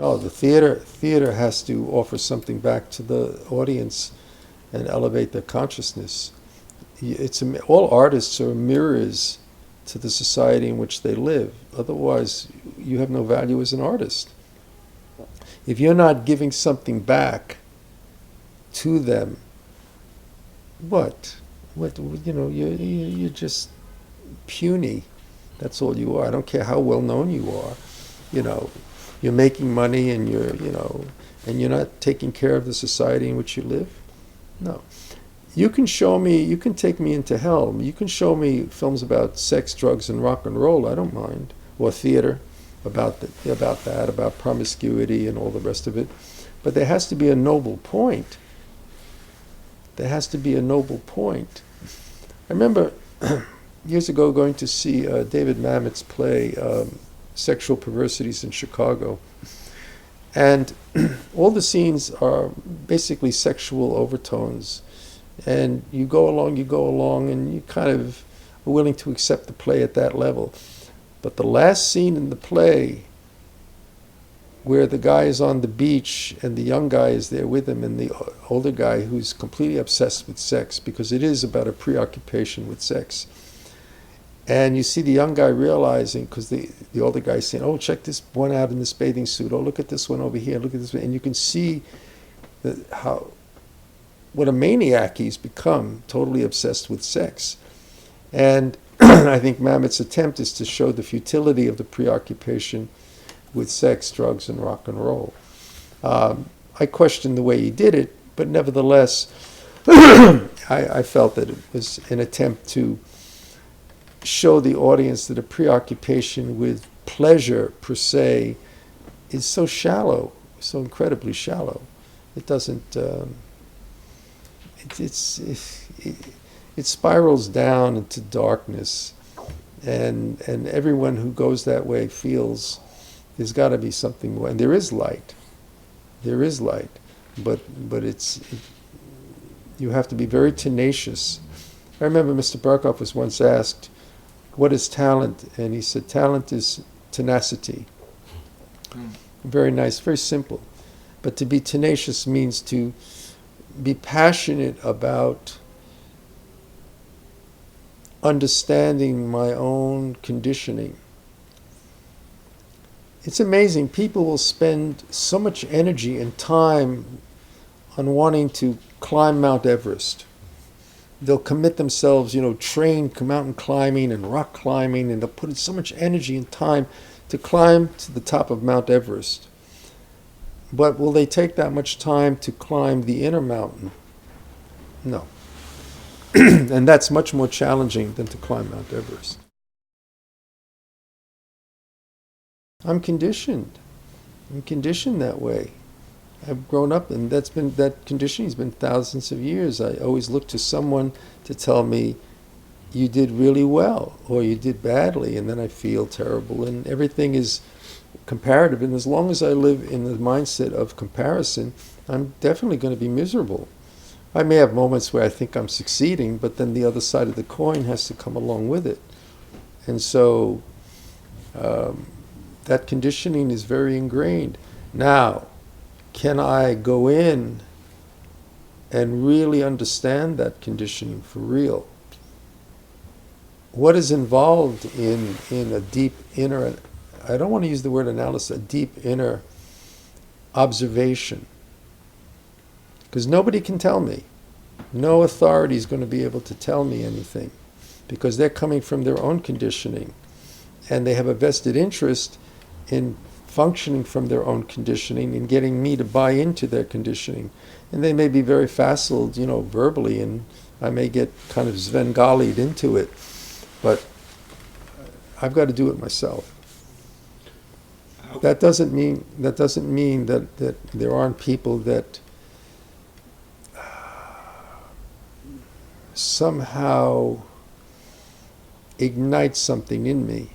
Oh, the theater has to offer something back to the audience and elevate their consciousness. All artists are mirrors to the society in which they live. Otherwise, you have no value as an artist. If you're not giving something back to them, what? What? You're just puny. That's all you are. I don't care how well known you are. You know, you're making money and and you're not taking care of the society in which you live. No. You can show me, you can take me into hell. You can show me films about sex, drugs, and rock and roll. I don't mind. Or theater about promiscuity and all the rest of it. But there has to be a noble point. There has to be a noble point. I remember years ago going to see David Mamet's play, Sexual Perversities in Chicago. And all the scenes are basically sexual overtones. And you go along, and you kind of are willing to accept the play at that level. But the last scene in the play, where the guy is on the beach and the young guy is there with him, and the older guy who's completely obsessed with sex, because it is about a preoccupation with sex. And you see the young guy realizing, because the older guy is saying, oh, check this one out in this bathing suit. Oh, look at this one over here. Look at this one. And you can see what a maniac he's become, totally obsessed with sex. And I think Mamet's attempt is to show the futility of the preoccupation with sex, drugs, and rock and roll. I question the way he did it, but nevertheless, I felt that it was an attempt to show the audience that a preoccupation with pleasure per se is so shallow, so incredibly shallow. It doesn't. It spirals down into darkness, and everyone who goes that way feels there's got to be something more. And there is light, but you have to be very tenacious. I remember Mr. Barkov was once asked, "What is talent?" And he said, "Talent is tenacity." Very nice, very simple. But to be tenacious means to be passionate about understanding my own conditioning. It's amazing. People will spend so much energy and time on wanting to climb Mount Everest. They'll commit themselves, train mountain climbing and rock climbing, and they'll put in so much energy and time to climb to the top of Mount Everest. But will they take that much time to climb the inner mountain? No. And that's much more challenging than to climb Mount Everest. I'm conditioned. I'm conditioned that way. I've grown up, and that conditioning's been thousands of years. I always look to someone to tell me, you did really well, or you did badly, and then I feel terrible, and everything is comparative. And as long as I live in the mindset of comparison, I'm definitely going to be miserable. I may have moments where I think I'm succeeding, but then the other side of the coin has to come along with it. And so that conditioning is very ingrained. Now, can I go in and really understand that conditioning for real? What is involved in a deep inner, I don't want to use the word analysis, a deep inner observation? Because nobody can tell me. No authority is going to be able to tell me anything, because they're coming from their own conditioning, and they have a vested interest in functioning from their own conditioning and getting me to buy into their conditioning. And they may be very facile, verbally, and I may get kind of Svengali'd into it, but I've got to do it myself. That doesn't mean that there aren't people that somehow ignite something in me.